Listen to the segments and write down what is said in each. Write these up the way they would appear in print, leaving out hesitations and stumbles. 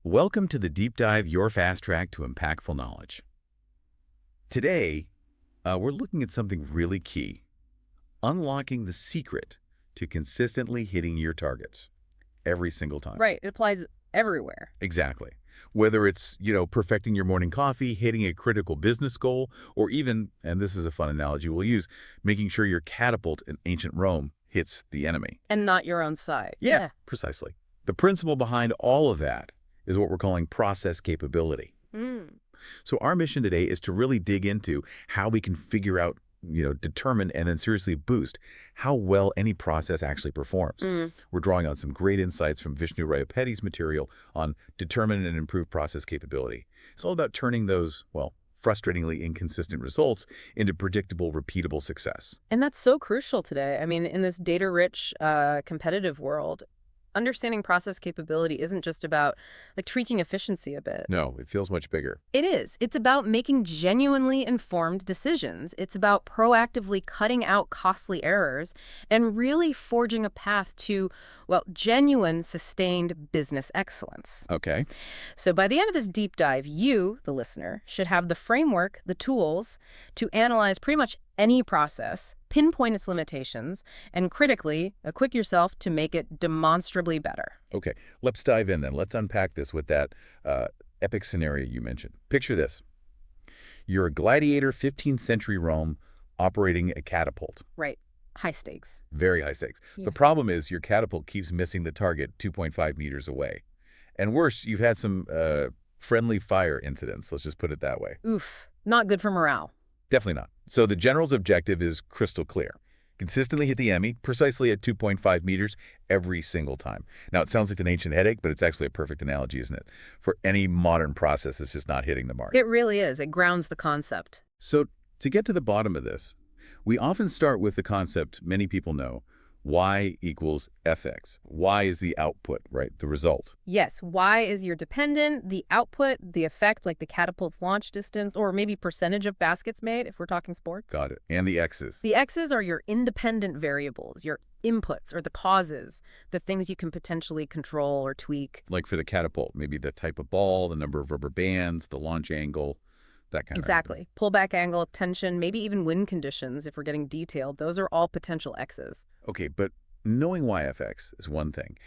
Welcome to the Deep Dive, your fast track to impactful knowledge. Today, we're looking at something really key, unlocking the secret to consistently hitting your targets every single time. Right. It applies everywhere. Exactly. Whether it's, perfecting your morning coffee, hitting a critical business goal, or even, and this is a fun analogy we'll use, making sure your catapult in ancient Rome hits the enemy. And not your own side. Yeah, precisely. The principle behind all of that is what we're calling process capability. So our mission today is to really dig into how we can figure out, determine and then seriously boost how well any process actually performs. We're drawing on some great insights from Vishnu Rayapeti's material on determine and improve process capability. It's all about turning those, frustratingly inconsistent results into predictable, repeatable success. And that's so crucial today. I mean, in this data-rich, competitive world, understanding process capability isn't just about tweaking efficiency a bit. No, it feels much bigger. It is. It's about making genuinely informed decisions. It's about proactively cutting out costly errors and really forging a path to, genuine, sustained business excellence. Okay. So by the end of this deep dive, you, the listener, should have the framework, the tools to analyze pretty much any process, pinpoint its limitations, and critically equip yourself to make it demonstrably better. Okay, let's dive in then. Let's unpack this with that epic scenario you mentioned. Picture this. You're a gladiator, 15th century Rome, operating a catapult. Right. High stakes. Very high stakes. Yeah. The problem is your catapult keeps missing the target 2.5 meters away. And worse, you've had some friendly fire incidents. Let's just put it that way. Oof. Not good for morale. Definitely not. So the general's objective is crystal clear. Consistently hit the enemy precisely at 2.5 meters every single time. Now, it sounds like an ancient headache, but it's actually a perfect analogy, isn't it? For any modern process that's just not hitting the mark. It really is. It grounds the concept. So to get to the bottom of this, we often start with the concept many people know, y equals fx. Y is the output, right? The result. Yes, y is your dependent, the output, the effect, like the catapult's launch distance, or maybe percentage of baskets made, if we're talking sports. Got it. And the x's. The x's are your independent variables, your inputs, or the causes, the things you can potentially control or tweak. Like for the catapult, maybe the type of ball, the number of rubber bands, the launch angle, that kind of thing. Exactly. Pullback angle, tension, maybe even wind conditions, if we're getting detailed. Those are all potential x's. Okay, but knowing yfx is one thing.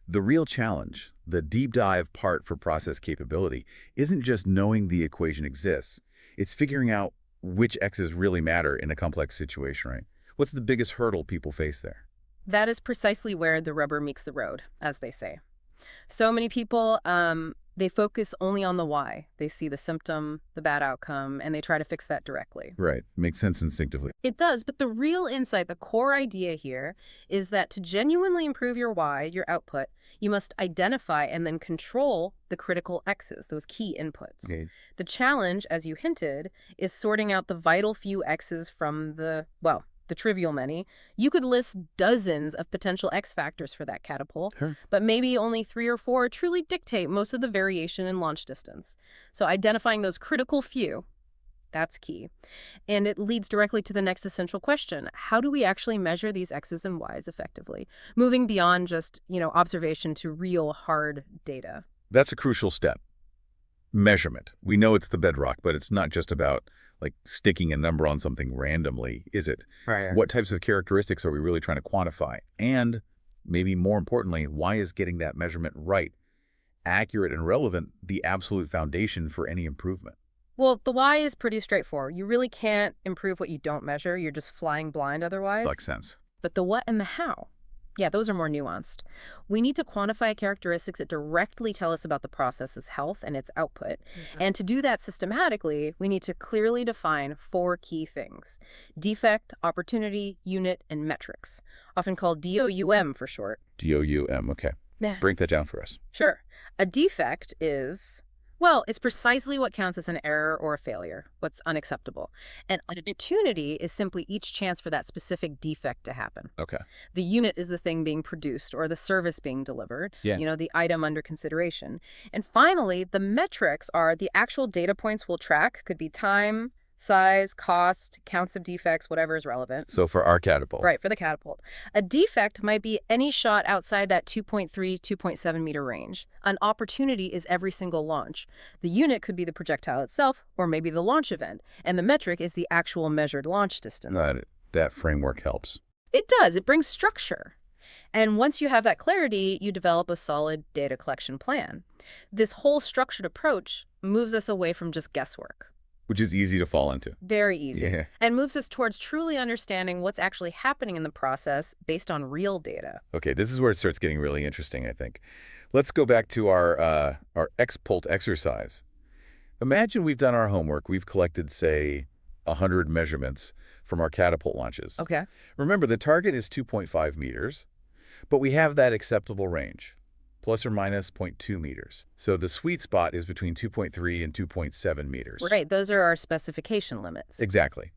The real challenge, the deep dive part for process capability, isn't just knowing the equation exists. It's figuring out which x's really matter in a complex situation, right? What's the biggest hurdle people face there? That is precisely where the rubber meets the road, as they say. So many people, they focus only on the why. They see the symptom, the bad outcome, and they try to fix that directly. Right. Makes sense instinctively. It does, but the real insight, the core idea here, is that to genuinely improve your why, your output, you must identify and then control the critical X's, those key inputs. Okay. The challenge, as you hinted, is sorting out the vital few X's from the trivial many. You could list dozens of potential X factors for that catapult, Sure. but maybe only 3 or 4 truly dictate most of the variation in launch distance. So identifying those critical few, that's key. And it leads directly to the next essential question. How do we actually measure these X's and Y's effectively? Moving beyond just, observation to real hard data. That's a crucial step. Measurement. We know it's the bedrock, but it's not just about sticking a number on something randomly, is it? Right. What types of characteristics are we really trying to quantify? And maybe more importantly, why is getting that measurement right, accurate, and relevant the absolute foundation for any improvement? Well, the why is pretty straightforward. You really can't improve what you don't measure. You're just flying blind otherwise. Makes sense. But the what and the how, those are more nuanced. We need to quantify characteristics that directly tell us about the process's health and its output. And to do that systematically, we need to clearly define 4 key things: defect, opportunity, unit, and metrics, often called DOUM for short. DOUM, okay. Yeah. Break that down for us. Sure. A defect is, it's precisely what counts as an error or a failure, what's unacceptable. An opportunity is simply each chance for that specific defect to happen. Okay. The unit is the thing being produced or the service being delivered, the item under consideration. And finally, the metrics are the actual data points we'll track. Could be time, Size, cost, counts of defects, whatever is relevant. So for our catapult. Right, for the catapult. A defect might be any shot outside that 2.3, 2.7 meter range. An opportunity is every single launch. The unit could be the projectile itself, or maybe the launch event. And the metric is the actual measured launch distance. That framework helps. It does. It brings structure. And once you have that clarity, you develop a solid data collection plan. This whole structured approach moves us away from just guesswork. Which is easy to fall into. Very easy. Yeah. And moves us towards truly understanding what's actually happening in the process based on real data. Okay, this is where it starts getting really interesting, I think. Let's go back to our X-Pult exercise. Imagine we've done our homework. We've collected, say, 100 measurements from our catapult launches. Okay. Remember, the target is 2.5 meters, but we have that acceptable range, plus or minus 0.2 meters. So the sweet spot is between 2.3 and 2.7 meters. Right, those are our specification limits. Exactly.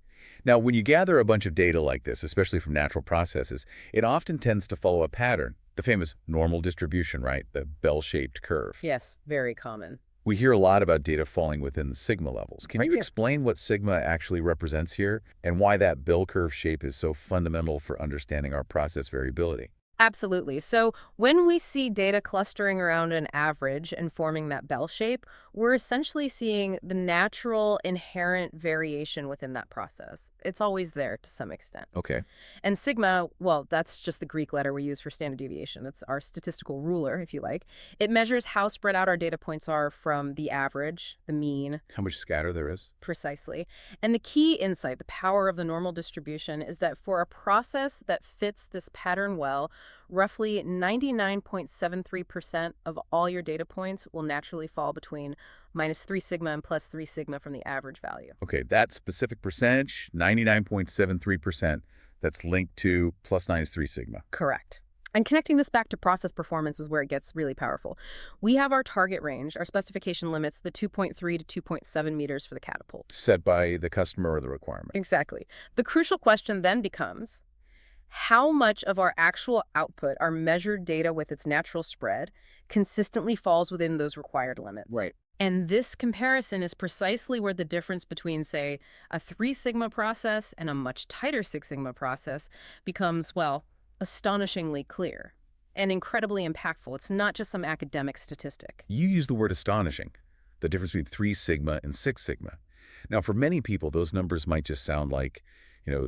Now, when you gather a bunch of data like this, especially from natural processes, it often tends to follow a pattern, the famous normal distribution, right? The bell-shaped curve. Yes, very common. We hear a lot about data falling within the sigma levels. Can you explain what sigma actually represents here and why that bell curve shape is so fundamental for understanding our process variability? Absolutely. So when we see data clustering around an average and forming that bell shape, we're essentially seeing the natural inherent variation within that process. It's always there to some extent. Okay. And sigma, well, that's just the Greek letter we use for standard deviation. It's our statistical ruler, if you like. It measures how spread out our data points are from the average, the mean. How much scatter there is? Precisely. And the key insight, the power of the normal distribution, is that for a process that fits this pattern well, roughly 99.73% of all your data points will naturally fall between minus 3 sigma and plus 3 sigma from the average value. Okay, that specific percentage, 99.73%, that's linked to plus minus 3 sigma. Correct. And connecting this back to process performance is where it gets really powerful. We have our target range, our specification limits, the 2.3 to 2.7 meters for the catapult. Set by the customer or the requirement. Exactly. The crucial question then becomes, how much of our actual output, our measured data with its natural spread, consistently falls within those required limits? Right. And this comparison is precisely where the difference between, say, a 3 sigma process and a much tighter 6 sigma process becomes, well, astonishingly clear and incredibly impactful. It's not just some academic statistic. You use the word astonishing, the difference between 3 sigma and 6 sigma. Now, for many people, those numbers might just sound like,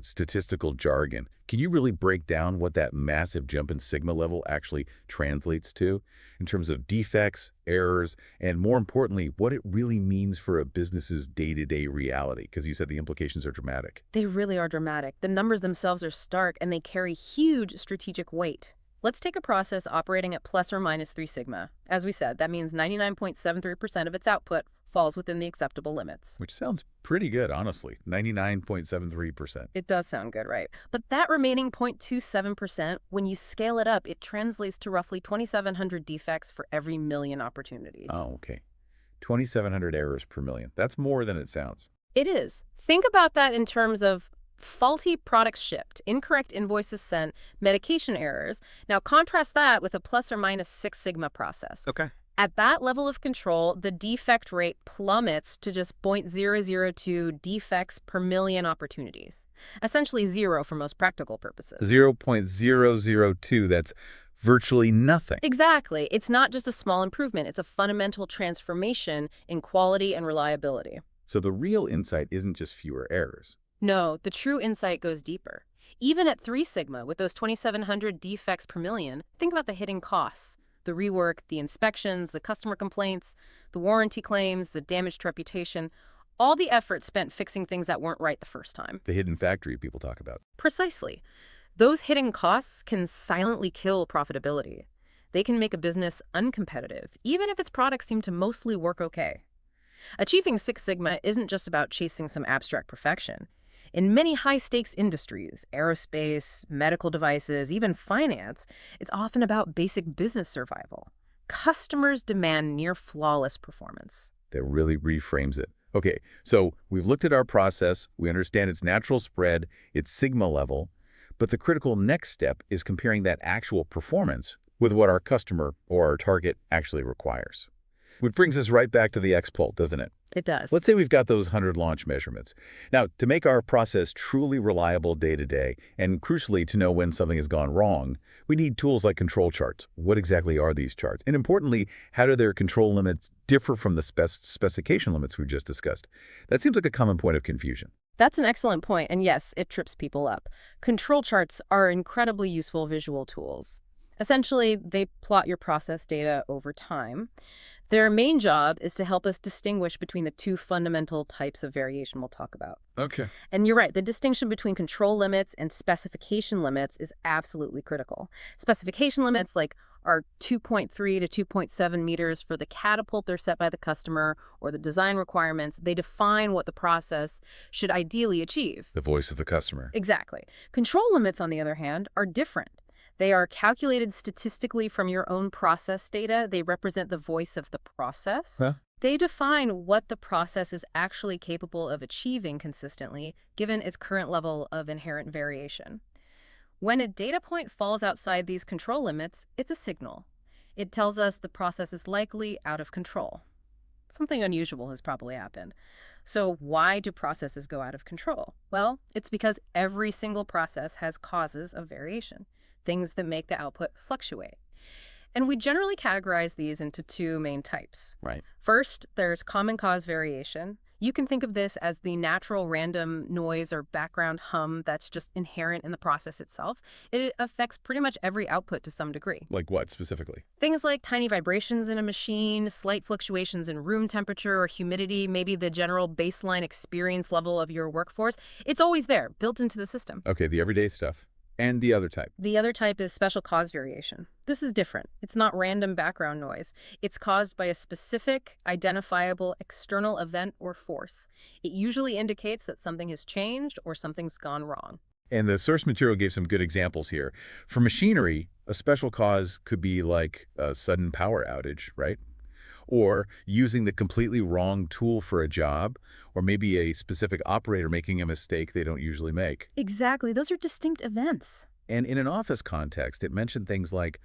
statistical jargon. Can you really break down what that massive jump in sigma level actually translates to in terms of defects, errors, and more importantly, what it really means for a business's day-to-day reality? Because you said the implications are dramatic. They really are dramatic. The numbers themselves are stark, and they carry huge strategic weight. Let's take a process operating at plus or minus 3 sigma. As we said, that means 99.73% of its output falls within the acceptable limits. Which sounds pretty good, honestly. 99.73%. It does sound good, right? But that remaining 0.27%, when you scale it up, it translates to roughly 2,700 defects for every million opportunities. Oh, okay. 2,700 errors per million. That's more than it sounds. It is. Think about that in terms of faulty products shipped, incorrect invoices sent, medication errors. Now contrast that with a plus or minus 6 sigma process. Okay. At that level of control, the defect rate plummets to just 0.002 defects per million opportunities. Essentially zero for most practical purposes. 0.002, that's virtually nothing. Exactly. It's not just a small improvement. It's a fundamental transformation in quality and reliability. So the real insight isn't just fewer errors. No, the true insight goes deeper. Even at 3 sigma, with those 2,700 defects per million, think about the hidden costs. The rework, the inspections, the customer complaints, the warranty claims, the damaged reputation, all the effort spent fixing things that weren't right the first time. The hidden factory people talk about. Precisely. Those hidden costs can silently kill profitability. They can make a business uncompetitive, even if its products seem to mostly work okay. Achieving 6 sigma isn't just about chasing some abstract perfection. In many high-stakes industries, aerospace, medical devices, even finance, it's often about basic business survival. Customers demand near-flawless performance. That really reframes it. Okay, so we've looked at our process, we understand its natural spread, its sigma level, but the critical next step is comparing that actual performance with what our customer or our target actually requires. Which brings us right back to the X-Pult, doesn't it? It does. Let's say we've got those 100 launch measurements. Now, to make our process truly reliable day to day, and crucially to know when something has gone wrong, we need tools like control charts. What exactly are these charts? And importantly, how do their control limits differ from the specification limits we just discussed? That seems like a common point of confusion. That's an excellent point, and yes, it trips people up. Control charts are incredibly useful visual tools. Essentially, they plot your process data over time. Their main job is to help us distinguish between the two fundamental types of variation we'll talk about. Okay. And you're right, the distinction between control limits and specification limits is absolutely critical. Specification limits are 2.3 to 2.7 meters for the catapult they're set by the customer, or the design requirements. They define what the process should ideally achieve. The voice of the customer. Exactly. Control limits, on the other hand, are different. They are calculated statistically from your own process data. They represent the voice of the process. Huh? They define what the process is actually capable of achieving consistently, given its current level of inherent variation. When a data point falls outside these control limits, it's a signal. It tells us the process is likely out of control. Something unusual has probably happened. So why do processes go out of control? Well, it's because every single process has causes of variation, things that make the output fluctuate. And we generally categorize these into two main types. Right. First, there's common cause variation. You can think of this as the natural random noise or background hum that's just inherent in the process itself. It affects pretty much every output to some degree. Like what specifically? Things like tiny vibrations in a machine, slight fluctuations in room temperature or humidity, maybe the general baseline experience level of your workforce. It's always there, built into the system. Okay, the everyday stuff. And the other type. The other type is special cause variation. This is different. It's not random background noise. It's caused by a specific, identifiable external event or force. It usually indicates that something has changed or something's gone wrong. And the source material gave some good examples here. For machinery, a special cause could be like a sudden power outage, right? Or using the completely wrong tool for a job, or maybe a specific operator making a mistake they don't usually make. Exactly. Those are distinct events. And in an office context, it mentioned things like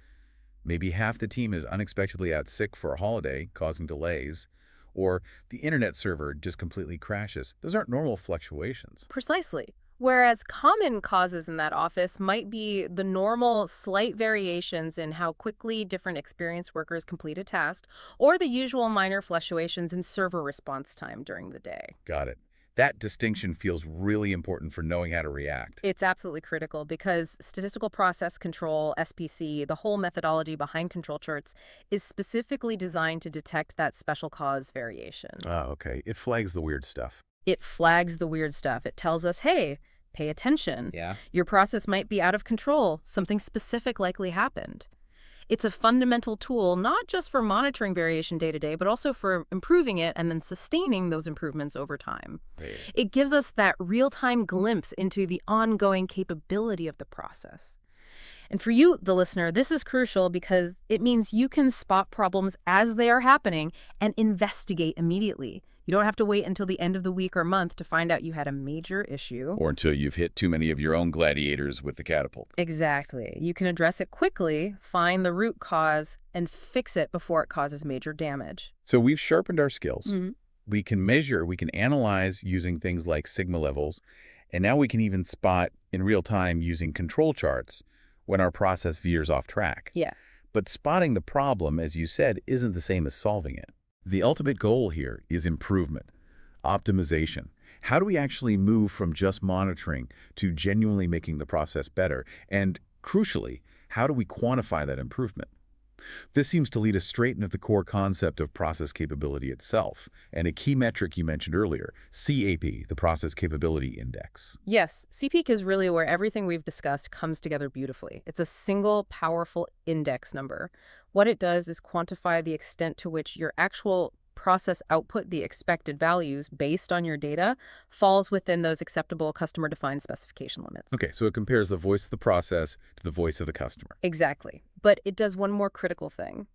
maybe half the team is unexpectedly out sick for a holiday, causing delays, or the internet server just completely crashes. Those aren't normal fluctuations. Precisely. Whereas common causes in that office might be the normal slight variations in how quickly different experienced workers complete a task, or the usual minor fluctuations in server response time during the day. Got it. That distinction feels really important for knowing how to react. It's absolutely critical because statistical process control, SPC, the whole methodology behind control charts, is specifically designed to detect that special cause variation. Oh, okay. It flags the weird stuff. It flags the weird stuff. It tells us, hey, pay attention. Yeah. Your process might be out of control. Something specific likely happened. It's a fundamental tool, not just for monitoring variation day to day, but also for improving it and then sustaining those improvements over time. Right. It gives us that real-time glimpse into the ongoing capability of the process. And for you, the listener, this is crucial because it means you can spot problems as they are happening and investigate immediately. You don't have to wait until the end of the week or month to find out you had a major issue. Or until you've hit too many of your own gladiators with the catapult. Exactly. You can address it quickly, find the root cause, and fix it before it causes major damage. So we've sharpened our skills. Mm-hmm. We can measure, we can analyze using things like sigma levels, and now we can even spot in real time using control charts when our process veers off track. Yeah. But spotting the problem, as you said, isn't the same as solving it. The ultimate goal here is improvement, optimization. How do we actually move from just monitoring to genuinely making the process better? And crucially, how do we quantify that improvement? This seems to lead us straight into the core concept of process capability itself, and a key metric you mentioned earlier, CAP, the Process Capability Index. Yes, CPEAK is really where everything we've discussed comes together beautifully. It's a single, powerful index number. What it does is quantify the extent to which your actual process output, the expected values based on your data, falls within those acceptable customer-defined specification limits. Okay, so it compares the voice of the process to the voice of the customer. Exactly. But it does one more critical thing.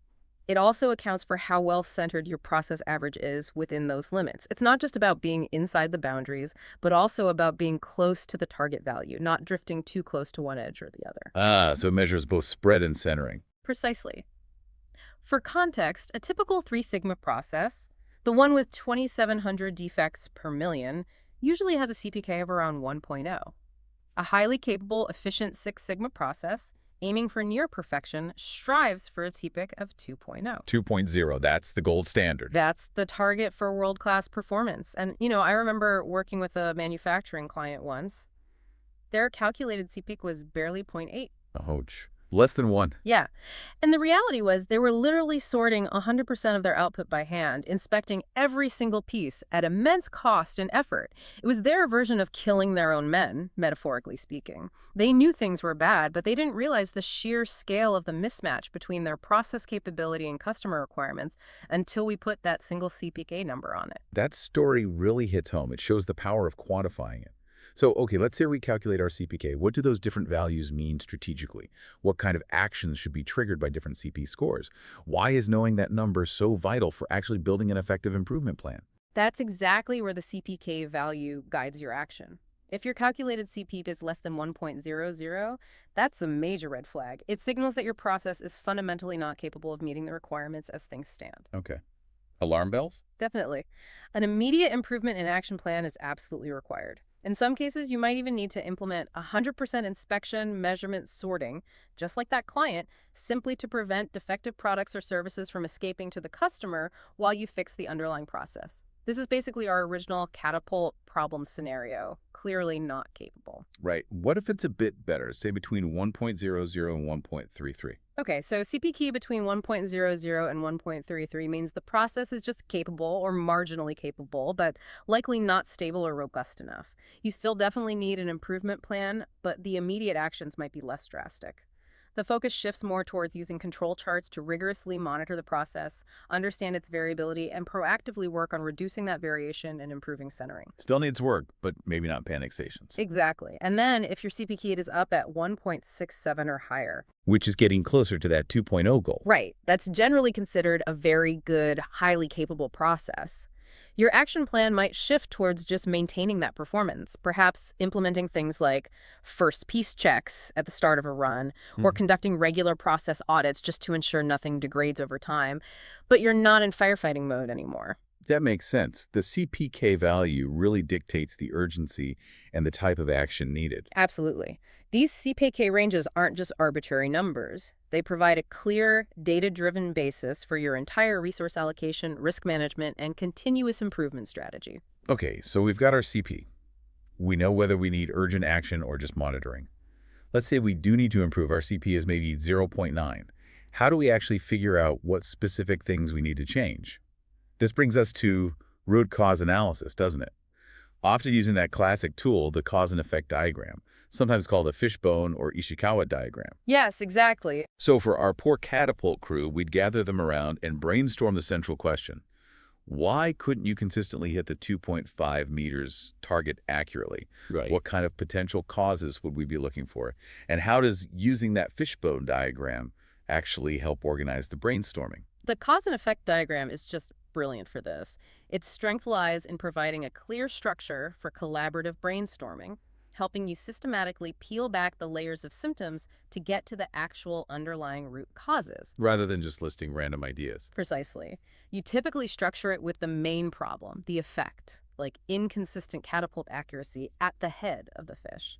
It also accounts for how well-centered your process average is within those limits. It's not just about being inside the boundaries, but also about being close to the target value, not drifting too close to one edge or the other. Ah, so it measures both spread and centering. Precisely. For context, a typical 3 sigma process, The one with 2,700 defects per million usually has a CPK of around 1.0. A highly capable, efficient Six Sigma process, aiming for near perfection, strives for a CPIC of 2.0. 2.0, that's the gold standard. That's the target for world-class performance. And, I remember working with a manufacturing client once. Their calculated CPIC was barely zero point 0.8. Ouch. Less than 1. Yeah. And the reality was they were literally sorting 100% of their output by hand, inspecting every single piece at immense cost and effort. It was their version of killing their own men, metaphorically speaking. They knew things were bad, but they didn't realize the sheer scale of the mismatch between their process capability and customer requirements until we put that single CPK number on it. That story really hits home. It shows the power of quantifying it. So, okay, let's say we calculate our CPK. What do those different values mean strategically? What kind of actions should be triggered by different CP scores? Why is knowing that number so vital for actually building an effective improvement plan? That's exactly where the CPK value guides your action. If your calculated CP is less than 1.00, that's a major red flag. It signals that your process is fundamentally not capable of meeting the requirements as things stand. Okay. Alarm bells? Definitely. An immediate improvement in action plan is absolutely required. In some cases, you might even need to implement 100% inspection, measurement, sorting, just like that client, simply to prevent defective products or services from escaping to the customer while you fix the underlying process. This is basically our original catapult problem scenario, clearly not capable. Right. What if it's a bit better, say between 1.00 and 1.33? Okay, so CP between 1.00 and 1.33 means the process is just capable or marginally capable, but likely not stable or robust enough. You still definitely need an improvement plan, but the immediate actions might be less drastic. The focus shifts more towards using control charts to rigorously monitor the process, understand its variability, and proactively work on reducing that variation and improving centering. Still needs work, but maybe not panic stations. Exactly. And then if your CPK is up at 1.67 or higher, which is getting closer to that 2.0 goal. Right. That's generally considered a very good, highly capable process. Your action plan might shift towards just maintaining that performance, perhaps implementing things like first piece checks at the start of a run, or conducting regular process audits just to ensure nothing degrades over time. But you're not in firefighting mode anymore. That makes sense. The CPK value really dictates the urgency and the type of action needed. Absolutely. These CPK ranges aren't just arbitrary numbers. They provide a clear, data-driven basis for your entire resource allocation, risk management, and continuous improvement strategy. Okay, so we've got our CP. We know whether we need urgent action or just monitoring. Let's say we do need to improve. Our CP is maybe 0.9. How do we actually figure out what specific things we need to change? This brings us to root cause analysis, doesn't it? Often using that classic tool, the cause and effect diagram, sometimes called a fishbone or Ishikawa diagram. Yes, exactly. So for our poor catapult crew, we'd gather them around and brainstorm the central question. Why couldn't you consistently hit the 2.5 meters target accurately? Right. What kind of potential causes would we be looking for? And how does using that fishbone diagram actually help organize the brainstorming? The cause and effect diagram is just brilliant for this. Its strength lies in providing a clear structure for collaborative brainstorming, helping you systematically peel back the layers of symptoms to get to the actual underlying root causes. Rather than just listing random ideas. Precisely. You typically structure it with the main problem, the effect, like inconsistent catapult accuracy at the head of the fish.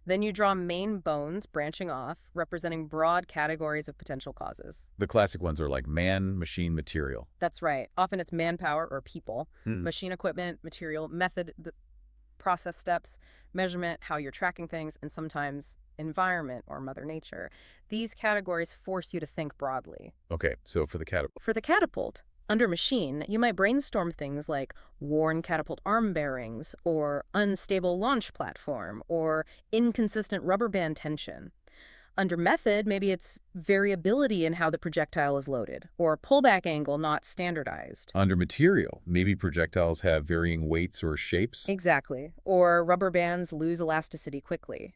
Then you draw main bones branching off, representing broad categories of potential causes. The classic ones are like man, machine, material. That's right. Often it's manpower or people, machine equipment, material, method, the process steps, measurement, how you're tracking things, and sometimes environment or Mother Nature. These categories force you to think broadly. Okay, so for the catapult. For the catapult, under machine, you might brainstorm things like worn catapult arm bearings, or unstable launch platform, or inconsistent rubber band tension. Under method, maybe it's variability in how the projectile is loaded, or pullback angle not standardized. Under material, maybe projectiles have varying weights or shapes. Exactly. Or rubber bands lose elasticity quickly.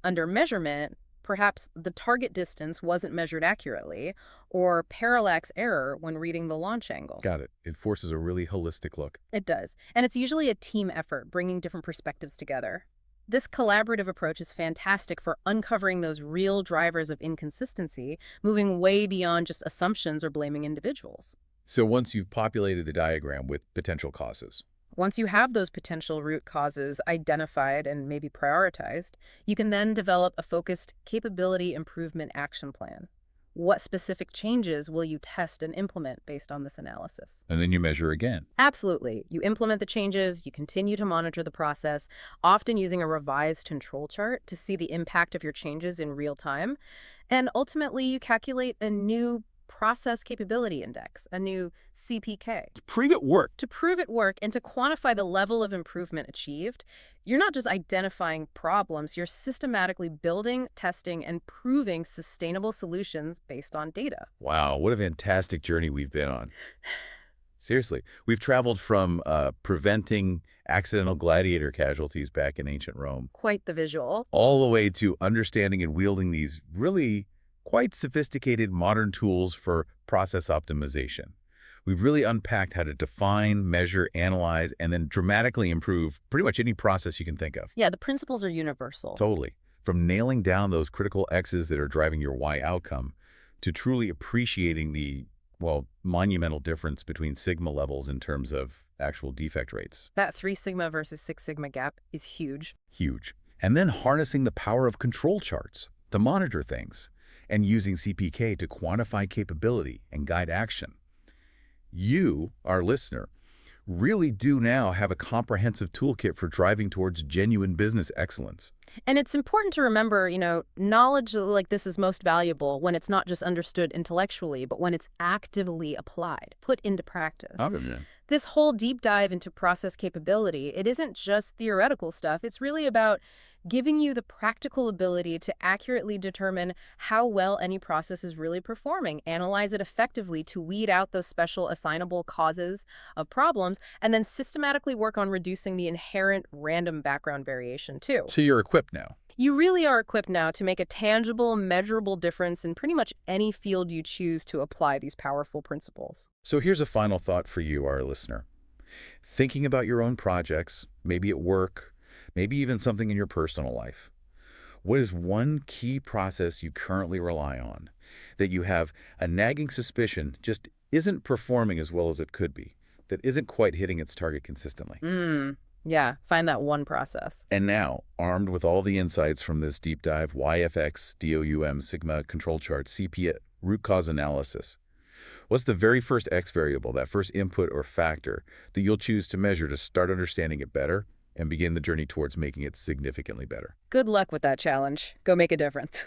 Under measurement, perhaps the target distance wasn't measured accurately, or parallax error when reading the launch angle. Got it. It forces a really holistic look. It does. And it's usually a team effort, bringing different perspectives together. This collaborative approach is fantastic for uncovering those real drivers of inconsistency, moving way beyond just assumptions or blaming individuals. So once you've populated the diagram with potential causes, Once you have those potential root causes identified and maybe prioritized, you can then develop a focused capability improvement action plan. What specific changes will you test and implement based on this analysis? and then you measure again. Absolutely. You implement the changes, you continue to monitor the process, often using a revised control chart to see the impact of your changes in real time. And ultimately, you calculate a new process capability index, a new CPK. Prove it worked. To prove it worked and to quantify the level of improvement achieved, you're not just identifying problems, you're systematically building, testing, and proving sustainable solutions based on data. Wow, what a fantastic journey we've been on. Seriously, we've traveled from preventing accidental gladiator casualties back in ancient Rome, Quite the visual. all the way to understanding and wielding these really quite sophisticated modern tools for process optimization. We've really unpacked how to define, measure, analyze, and then dramatically improve pretty much any process you can think of. Yeah, the principles are universal. Totally. From nailing down those critical X's that are driving your Y outcome to truly appreciating the, well, monumental difference between sigma levels in terms of actual defect rates. That 3 sigma versus 6 sigma gap is huge. Huge. And then harnessing the power of control charts to monitor things and using CPK to quantify capability and guide action. You, our listener, really do now have a comprehensive toolkit for driving towards genuine business excellence. And it's important to remember, knowledge like this is most valuable when it's not just understood intellectually, but when it's actively applied, put into practice. Yeah. This whole deep dive into process capability, it isn't just theoretical stuff. It's really about giving you the practical ability to accurately determine how well any process is really performing, analyze it effectively to weed out those special assignable causes of problems, and then systematically work on reducing the inherent random background variation too. So you're equipped now. You really are equipped now to make a tangible, measurable difference in pretty much any field you choose to apply these powerful principles. So here's a final thought for you, our listener. Thinking about your own projects, maybe at work, maybe even something in your personal life. What is one key process you currently rely on that you have a nagging suspicion just isn't performing as well as it could be, that isn't quite hitting its target consistently? Yeah, find that one process. And now, armed with all the insights from this deep dive YFX, DOUM, Sigma, control chart, CP, root cause analysis, what's the very first X variable, that first input or factor that you'll choose to measure to start understanding it better and begin the journey towards making it significantly better? Good luck with that challenge. Go make a difference.